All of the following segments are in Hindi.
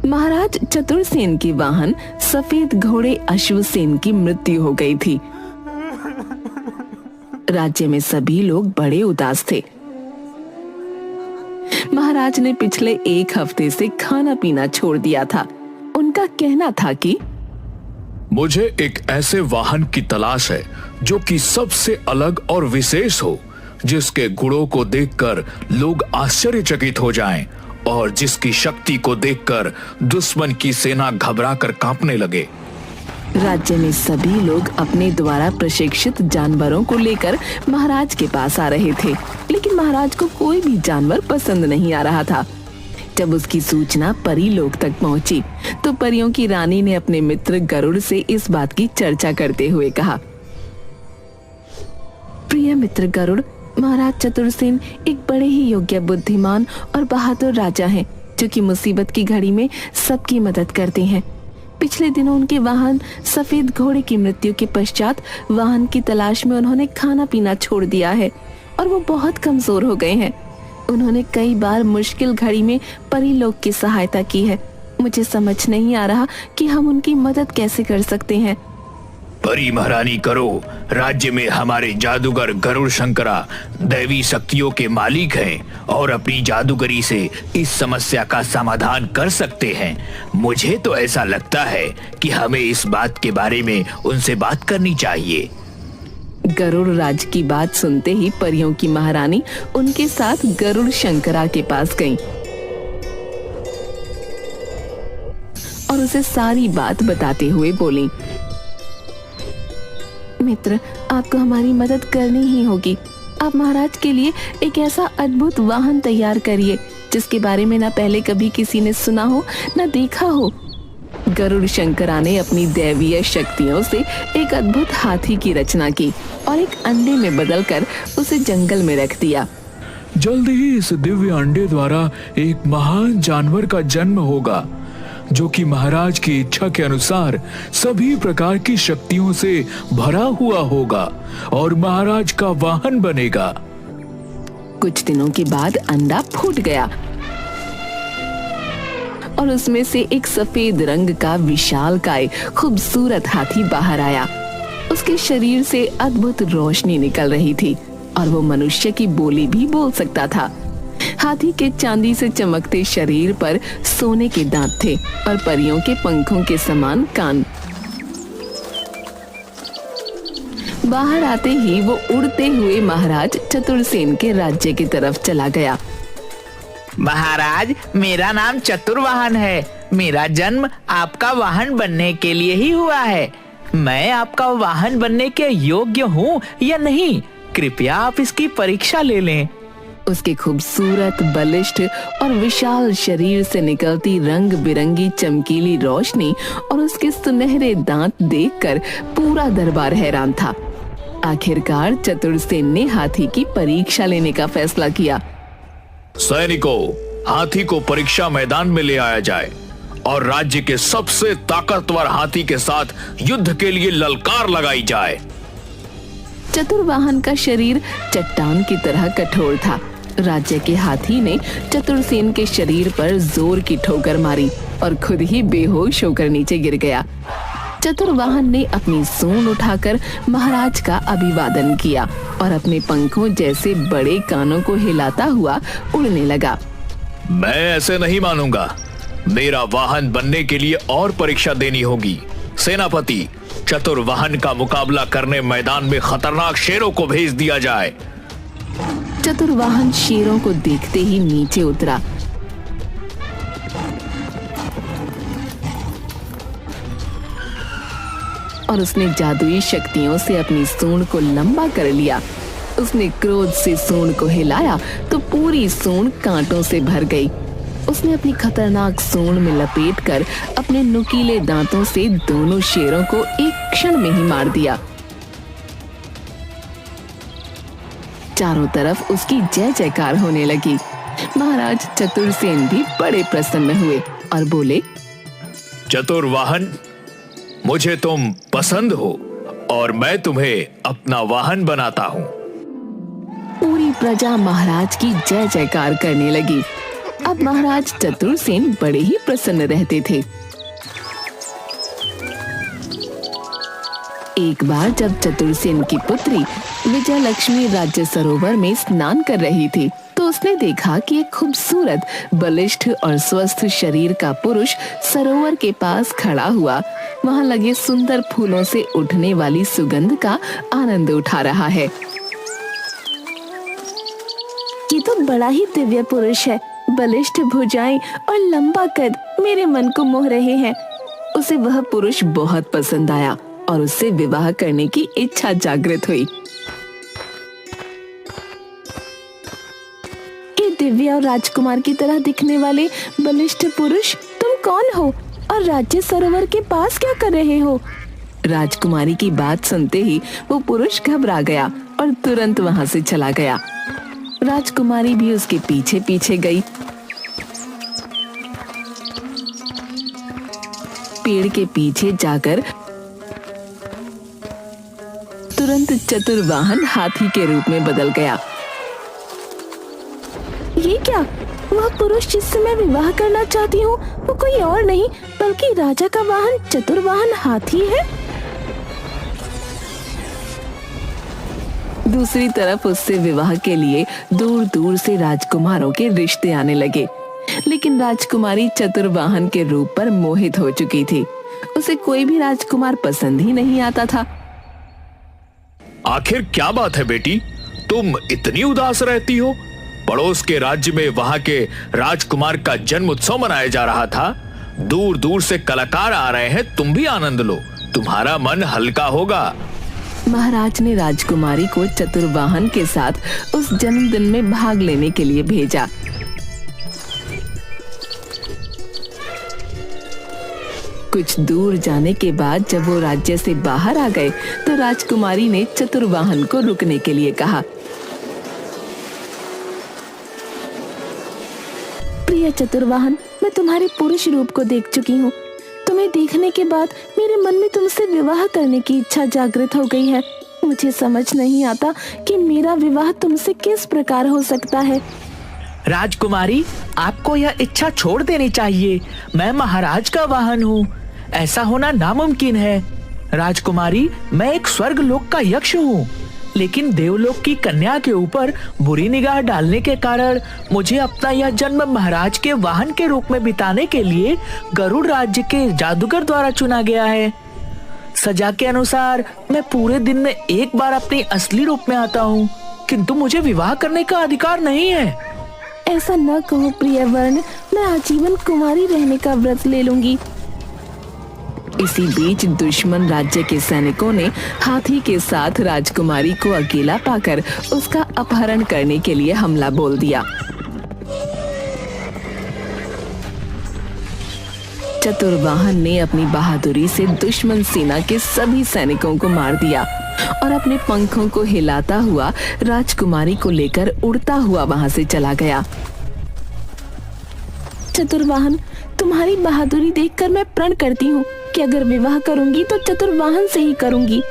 महाराज चतुरसेन के वाहन सफेद घोड़े अश्वसेन की मृत्यु हो गई थी। राज्य में सभी लोग बड़े उदास थे। महाराज ने पिछले 1 हफ्ते से खाना पीना छोड़ दिया था। उनका कहना था कि मुझे एक ऐसे वाहन की तलाश है जो कि सबसे अलग और विशेष हो, जिसके गुणों को देखकर लोग आश्चर्यचकित हो जाएं और जिसकी शक्ति को देखकर दुश्मन की सेना घबराकर कांपने लगे। राज्य में सभी लोग अपने द्वारा प्रशिक्षित जानवरों को लेकर महाराज के पास आ रहे थे, लेकिन महाराज को कोई भी जानवर पसंद नहीं आ रहा था। जब उसकी सूचना परी लोक तक पहुंची, तो परियों की रानी ने अपने मित्र गरुड़ से इस बात की चर्चा करते हुए कहा, प्रिय मित्र गरुड़, महाराज चतुरसेन एक बड़े ही योग्य, बुद्धिमान और बहादुर राजा हैं, जो कि मुसीबत की घड़ी में सबकी मदद करते हैं। पिछले दिनों उनके वाहन सफेद घोड़े की मृत्यु के पश्चात वाहन की तलाश में उन्होंने खाना पीना छोड़ दिया है और वो बहुत कमजोर हो गए हैं। उन्होंने कई बार मुश्किल घड़ी में परीलोक की सहायता की है। मुझे समझ नहीं आ रहा कि हम उनकी मदद कैसे कर सकते हैं। परी महारानी करो, राज्य में हमारे जादूगर गरुड़ शंकरा दैवी शक्तियों के मालिक हैं और अपनी जादूगरी से इस समस्या का समाधान कर सकते हैं। मुझे तो ऐसा लगता है कि हमें इस बात के बारे में उनसे बात करनी चाहिए। गरुड़ राज की बात सुनते ही परियों की महारानी उनके साथ गरुड़ शंकरा के पास गईं और उसे सारी बात बताते हुए बोली, मित्र, आपको हमारी मदद करनी ही होगी। आप महाराज के लिए एक ऐसा अद्भुत वाहन तैयार करिए जिसके बारे में ना पहले कभी किसी ने सुना हो ना देखा हो। गरुड़ शंकरा ने अपनी दैवीय शक्तियों से एक अद्भुत हाथी की रचना की और एक अंडे में बदलकर उसे जंगल में रख दिया। जल्द ही इस दिव्य अंडे द्वारा एक महान जानवर का जन्म होगा, जो कि महाराज की इच्छा के अनुसार सभी प्रकार की शक्तियों से भरा हुआ होगा और महाराज का वाहन बनेगा। कुछ दिनों के बाद अंडा फूट गया और उसमें से एक सफेद रंग का विशालकाय खूबसूरत हाथी बाहर आया। उसके शरीर से अद्भुत रोशनी निकल रही थी और वो मनुष्य की बोली भी बोल सकता था। हाथी के चांदी से चमकते शरीर पर सोने के दांत थे और परियों के पंखों के समान कान। बाहर आते ही वो उड़ते हुए महाराज चतुरसेन के राज्य की तरफ चला गया। महाराज, मेरा नाम चतुर्वाहन है। मेरा जन्म आपका वाहन बनने के लिए ही हुआ है। मैं आपका वाहन बनने के योग्य हूँ या नहीं, कृपया आप इसकी परीक्षा ले लें। उसके खूबसूरत, बलिष्ठ और विशाल शरीर से निकलती रंग बिरंगी चमकीली रोशनी और उसके सुनहरे दांत देखकर पूरा दरबार हैरान था। आखिरकार चतुरसेन ने हाथी की परीक्षा लेने का फैसला किया। सैनिकों, हाथी को परीक्षा मैदान में ले आया जाए और राज्य के सबसे ताकतवर हाथी के साथ युद्ध के लिए ललकार लगाई जाए। चतुर्वाहन का शरीर चट्टान की तरह कठोर था। राज्य के हाथी ने चतुरसेन के शरीर पर जोर की ठोकर मारी और खुद ही बेहोश होकर नीचे गिर गया। चतुर्वाहन ने अपनी सूंड उठाकर महाराज का अभिवादन किया और अपने पंखों जैसे बड़े कानों को हिलाता हुआ उड़ने लगा। मैं ऐसे नहीं मानूंगा। मेरा वाहन बनने के लिए और परीक्षा देनी होगी। सेनापति, चतुर्वाहन का मुकाबला करने मैदान में खतरनाक शेरों को भेज दिया जाए। चतुर्वाहन शेरों को देखते ही नीचे उतरा। और उसने जादुई शक्तियों से अपनी सूंड को लंबा कर लिया। उसने क्रोध से सूंड को हिलाया तो पूरी सूंड कांटों से भर गई। उसने अपनी खतरनाक सूंड में लपेटकर अपने नुकीले दांतों से दोनों शेरों को एक क्षण में ही मार दिया। चारों तरफ उसकी जय जयकार होने लगी। महाराज चतुरसेन भी बड़े प्रसन्न हुए और बोले, चतुर्वाहन, मुझे तुम पसंद हो और मैं तुम्हें अपना वाहन बनाता हूँ। पूरी प्रजा महाराज की जय जयकार करने लगी। अब महाराज चतुरसेन बड़े ही प्रसन्न रहते थे। एक बार जब चतुरसेन की पुत्री विजय लक्ष्मी राज्य सरोवर में स्नान कर रही थी, तो उसने देखा कि एक खूबसूरत, बलिष्ठ और स्वस्थ शरीर का पुरुष सरोवर के पास खड़ा हुआ वहां लगे सुंदर फूलों से उठने वाली सुगंध का आनंद उठा रहा है। ये तो बड़ा ही दिव्य पुरुष है। बलिष्ठ भुजाएं और लंबा कद मेरे मन को मोह रहे हैं। उसे वह पुरुष बहुत पसंद आया और उससे विवाह करने की इच्छा जागृत हुई। ये दिव्य और राजकुमार की तरह दिखने वाले बलिष्ठ पुरुष, तुम कौन हो और राज्य सरोवर के पास क्या कर रहे हो? राजकुमारी की बात सुनते ही वो पुरुष घबरा गया और तुरंत वहां से चला गया। राजकुमारी भी उसके पीछे पीछे गई। पेड़ के पीछे जाकर तुरंत चतुर्वाहन हाथी के रूप में बदल गया। ये क्या? वह पुरुष जिससे मैं विवाह करना चाहती हूँ वो कोई और नहीं बल्कि राजा का वाहन चतुर्वाहन हाथी है। दूसरी तरफ उससे विवाह के लिए दूर दूर से राजकुमारों के रिश्ते आने लगे, लेकिन राजकुमारी चतुर्वाहन के रूप पर मोहित हो चुकी थी। उसे कोई भी राजकुमार पसंद ही नहीं आता था। आखिर क्या बात है बेटी, तुम इतनी उदास रहती हो? पड़ोस के राज्य में वहां के राजकुमार का जन्म उत्सव मनाया जा रहा था। दूर दूर से कलाकार आ रहे हैं, तुम भी आनंद लो, तुम्हारा मन हल्का होगा। महाराज ने राजकुमारी को चतुर्वाहन के साथ उस जन्मदिन में भाग लेने के लिए भेजा। कुछ दूर जाने के बाद जब वो राज्य से बाहर आ गए तो राजकुमारी ने चतुर्वाहन को रुकने के लिए कहा। प्रिय चतुर्वाहन, मैं तुम्हारे पुरुष रूप को देख चुकी हूँ। तुम्हें देखने के बाद मेरे मन में तुमसे विवाह करने की इच्छा जागृत हो गई है। मुझे समझ नहीं आता कि मेरा विवाह तुमसे किस प्रकार हो सकता है। राजकुमारी, आपको यह इच्छा छोड़ देनी चाहिए। मैं महाराज का वाहन हूँ, ऐसा होना नामुमकिन है। राजकुमारी, मैं एक स्वर्ग लोक का यक्ष हूँ, लेकिन देवलोक की कन्या के ऊपर बुरी निगाह डालने के कारण मुझे अपना यह जन्म महाराज के वाहन के रूप में बिताने के लिए गरुड़ राज्य के जादूगर द्वारा चुना गया है। सजा के अनुसार मैं पूरे दिन में एक बार अपनी असली रूप में आता हूँ, किंतु मुझे विवाह करने का अधिकार नहीं है। ऐसा न कहो प्रिय वर्ण, मैं आजीवन कुमारी रहने का व्रत ले लूंगी। इसी बीच दुश्मन राज्य के सैनिकों ने हाथी के साथ राजकुमारी को अकेला पाकर उसका अपहरण करने के लिए हमला बोल दिया। चतुर्वाहन ने अपनी बहादुरी से दुश्मन सेना के सभी सैनिकों को मार दिया और अपने पंखों को हिलाता हुआ राजकुमारी को लेकर उड़ता हुआ वहां से चला गया। चतुर्वाहन, तुम्हारी बहादुरी देखकर मैं प्रण करती हूँ कि अगर विवाह करूंगी तो चतुर्वाहन से ही करूंगी।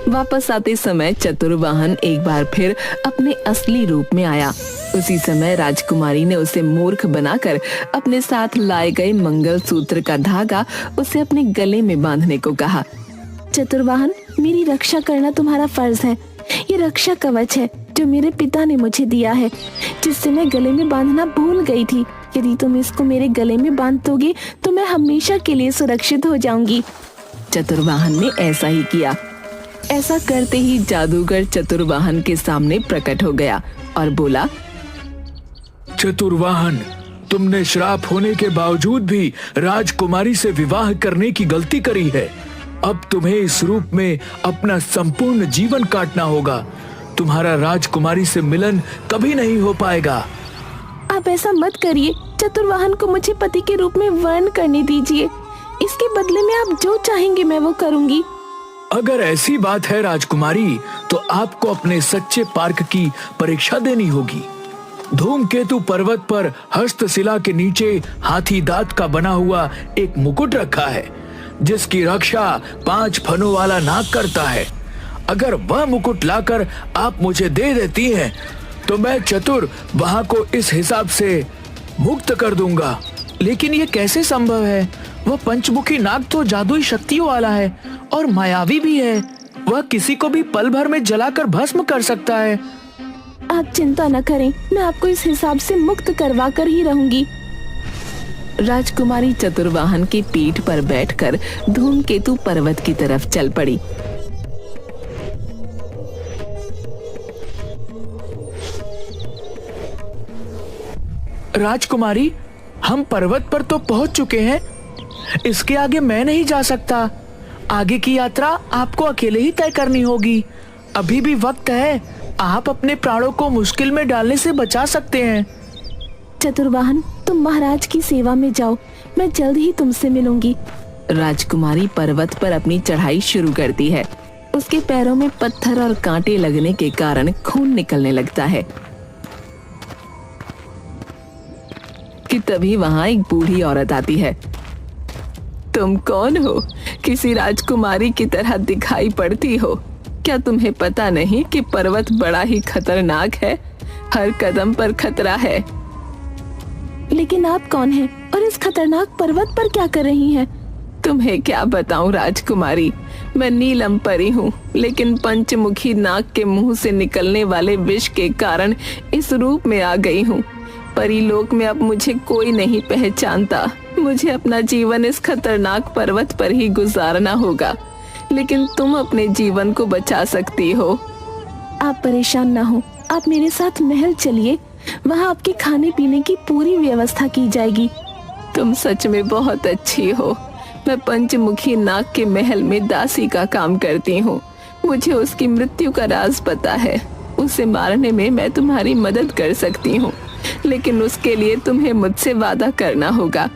वापस आते समय चतुर्वाहन एक बार फिर अपने असली रूप में आया। उसी समय राजकुमारी ने उसे मूर्ख बनाकर अपने साथ लाए गए मंगलसूत्र का धागा उसे अपने गले में बांधने को कहा। चतुर्वाहन, मेरी रक्षा करना तुम्हारा फर्ज है। ये रक्षा कवच है जो मेरे पिता ने मुझे दिया है, जिससे मैं गले में बांधना भूल गई थी। यदि तुम इसको मेरे गले में बांध दोगे तो मैं हमेशा के लिए सुरक्षित हो जाऊंगी। चतुर्वाहन ने ऐसा ही किया। ऐसा करते ही जादूगर चतुर्वाहन के सामने प्रकट हो गया और बोला, चतुर्वाहन, तुमने श्राप होने के बावजूद भी राजकुमारी से विवाह करने की गलती करी है। अब तुम्हें इस रूप में अपना संपूर्ण जीवन काटना होगा। तुम्हारा राजकुमारी से मिलन कभी नहीं हो पाएगा। आप ऐसा मत करिए। चतुर्वाहन को मुझे पति के रूप में वर्ण करने दीजिए। इसके बदले में आप जो चाहेंगे मैं वो करूंगी। अगर ऐसी बात है राजकुमारी, तो आपको अपने सच्चे पार्क की परीक्षा देनी होगी। धूमकेतु पर्वत पर हस्तशिला के नीचे हाथी दांत का बना हुआ एक मुकुट रखा है। जिसकी रक्षा 5 फनों वाला नाग करता है। अगर वह मुकुट लाकर आप मुझे दे देती हैं, तो मैं चतुर वहां को इस हिसाब से मुक्त कर दूंगा। लेकिन ये कैसे संभव है? वह पंचमुखी नाग तो जादुई शक्तियों वाला है और मायावी भी है। वह किसी को भी पल भर में जलाकर भस्म कर सकता है। आप चिंता न करें, मैं आपको इस हिसाब से मुक्त करवा कर ही रहूंगी। राजकुमारी चतुर्वाहन की पीठ पर बैठकर धूमकेतु पर्वत की तरफ चल पड़ी। राजकुमारी, हम पर्वत पर तो पहुंच चुके हैं। इसके आगे मैं नहीं जा सकता। आगे की यात्रा आपको अकेले ही तय करनी होगी। अभी भी वक्त है, आप अपने प्राणों को मुश्किल में डालने से बचा सकते हैं। चतुर्वाहन, तुम महाराज की सेवा में जाओ, मैं जल्द ही तुमसे मिलूंगी। राजकुमारी पर्वत पर अपनी चढ़ाई शुरू करती है। उसके पैरों में पत्थर और कांटे लगने के कारण खून निकलने लगता है कि तभी वहां एक बूढ़ी औरत आती है। तुम कौन हो? किसी राजकुमारी की तरह दिखाई पड़ती हो। क्या तुम्हें पता नहीं कि पर्वत बड़ा ही खतरनाक है? हर कदम पर खतरा है। लेकिन आप कौन हैं और इस खतरनाक पर्वत पर क्या कर रही हैं? तुम्हें क्या बताऊं राजकुमारी, मैं नीलम परी हूँ, लेकिन पंचमुखी नाग के मुंह से निकलने वाले विष के कारण इस रूप में आ गई हूँ। परीलोक में अब मुझे कोई नहीं पहचानता। मुझे अपना जीवन इस खतरनाक पर्वत पर ही गुजारना होगा, लेकिन तुम अपने जीवन को बचा सकती हो। आप परेशान ना हो, आप मेरे साथ महल चलिए, वहाँ आपके खाने पीने की पूरी व्यवस्था की जाएगी। तुम सच में बहुत अच्छी हो। मैं पंचमुखी नाग के महल में दासी का काम करती हूँ। मुझे उसकी मृत्यु का राज पता है। उसे मारने में मैं तुम्हारी मदद कर सकती हूँ, लेकिन उसके लिए तुम्हें मुझसे वादा करना होगा।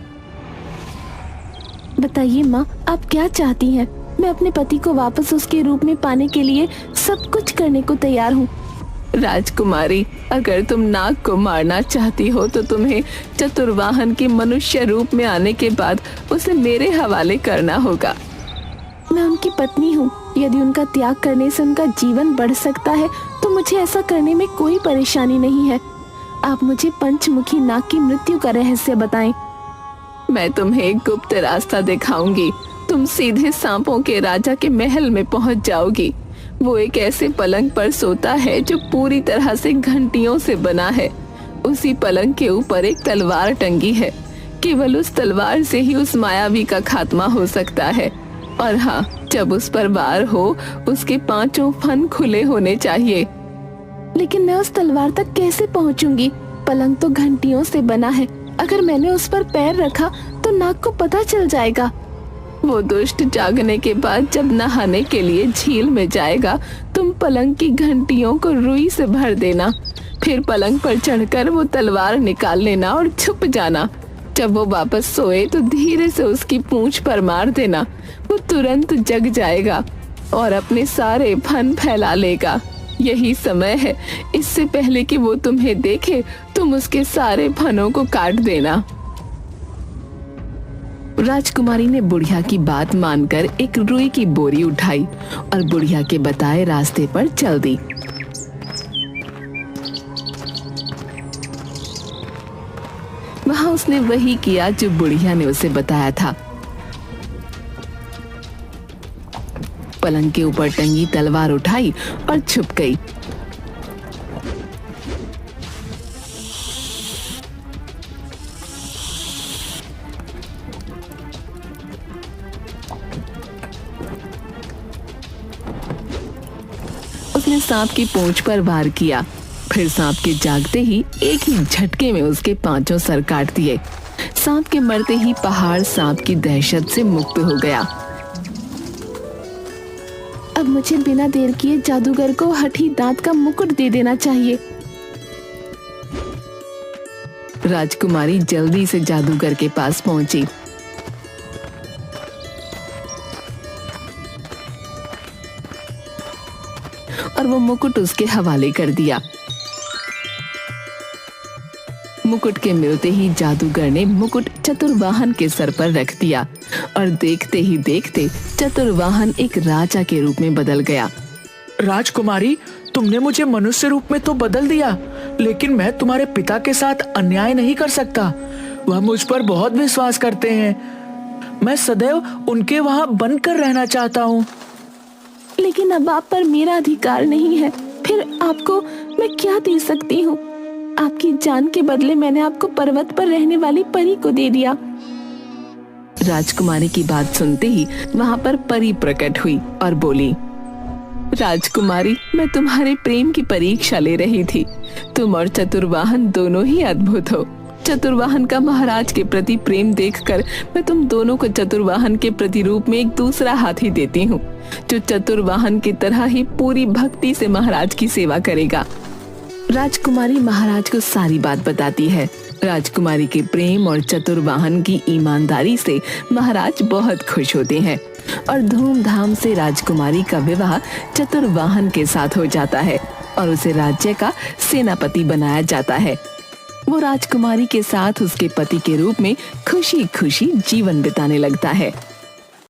बताइए माँ, आप क्या चाहती हैं? मैं अपने पति को वापस उसके रूप में पाने के लिए सब कुछ करने को तैयार हूँ। राजकुमारी, अगर तुम नाग को मारना चाहती हो तो तुम्हें चतुर्वाहन के मनुष्य रूप में आने के बाद उसे मेरे हवाले करना होगा। मैं उनकी पत्नी हूँ। यदि उनका त्याग करने से उनका जीवन बढ़ सकता है तो मुझे ऐसा करने में कोई परेशानी नहीं है। आप मुझे पंचमुखी नाग की मृत्यु का रहस्य बताएं। मैं तुम्हें एक गुप्त रास्ता दिखाऊंगी। तुम सीधे सांपों के राजा के महल में पहुंच जाओगी। वो एक ऐसे पलंग पर सोता है जो पूरी तरह से घंटियों से बना है। उसी पलंग के ऊपर एक तलवार टंगी है। केवल उस तलवार से ही उस मायावी का खात्मा हो सकता है। और हाँ, जब उस पर वार हो उसके 5 फन खुले होने चाहिए। लेकिन मैं उस तलवार तक कैसे पहुंचूंगी? पलंग तो घंटियों से बना है। अगर मैंने उस पर पैर रखा तो नाग को पता चल जाएगा। वो दुष्ट जागने के बाद जब नहाने के लिए झील में जाएगा, तुम पलंग की घंटियों को रुई से भर देना। फिर पलंग पर चढ़कर वो तलवार निकाल लेना और छुप जाना। जब वो वापस सोए तो धीरे से उसकी पूंछ पर मार देना। वो तुरंत जग जाएगा और अपने सारे फन फैला लेगा। यही समय है। इससे पहले कि वो तुम्हें देखे, तुम उसके सारे फनों को काट देना। राजकुमारी ने बुढ़िया की बात मानकर एक रुई की बोरी उठाई और बुढ़िया के बताए रास्ते पर चल दी। वहां उसने वही किया जो बुढ़िया ने उसे बताया था। पलंग के ऊपर टंगी तलवार उठाई और छुप गई। उसने सांप की पूंछ पर वार किया। फिर सांप के जागते ही एक ही झटके में उसके 5 सर काट दिए। सांप के मरते ही पहाड़ सांप की दहशत से मुक्त हो गया। अब मुझे बिना देर किए जादूगर को हठी दांत का मुकुट दे देना चाहिए। राजकुमारी जल्दी से जादूगर के पास पहुंची। और वो मुकुट उसके हवाले कर दिया। मुकुट के मिलते ही जादूगर ने मुकुट चतुर्वाहन के सर पर रख दिया और देखते ही देखते चतुर्वाहन एक राजा के रूप में बदल गया। राजकुमारी, तुमने मुझे मनुष्य रूप में तो बदल दिया, लेकिन मैं तुम्हारे पिता के साथ अन्याय नहीं कर सकता। वह मुझ पर बहुत विश्वास करते हैं। मैं सदैव उनके वहाँ बनकर रहना चाहता हूँ। लेकिन अब आप पर मेरा अधिकार नहीं है, फिर आपको मैं क्या दे सकती हूँ? आपकी जान के बदले मैंने आपको पर्वत पर रहने वाली परी को दे दिया। राजकुमारी की बात सुनते ही वहाँ पर परी प्रकट हुई और बोली, राजकुमारी, मैं तुम्हारे प्रेम की परीक्षा ले रही थी। तुम और चतुर्वाहन दोनों ही अद्भुत हो। चतुर्वाहन का महाराज के प्रति प्रेम देखकर मैं तुम दोनों को चतुर्वाहन के प्रतिरूप में एक दूसरा हाथी देती हूँ, जो चतुर्वाहन की तरह ही पूरी भक्ति से महाराज की सेवा करेगा। राजकुमारी महाराज को सारी बात बताती है। राजकुमारी के प्रेम और चतुर्वाहन की ईमानदारी से महाराज बहुत खुश होते हैं और धूमधाम से राजकुमारी का विवाह चतुर्वाहन के साथ हो जाता है और उसे राज्य का सेनापति बनाया जाता है। वो राजकुमारी के साथ उसके पति के रूप में खुशी खुशी जीवन बिताने लगता है।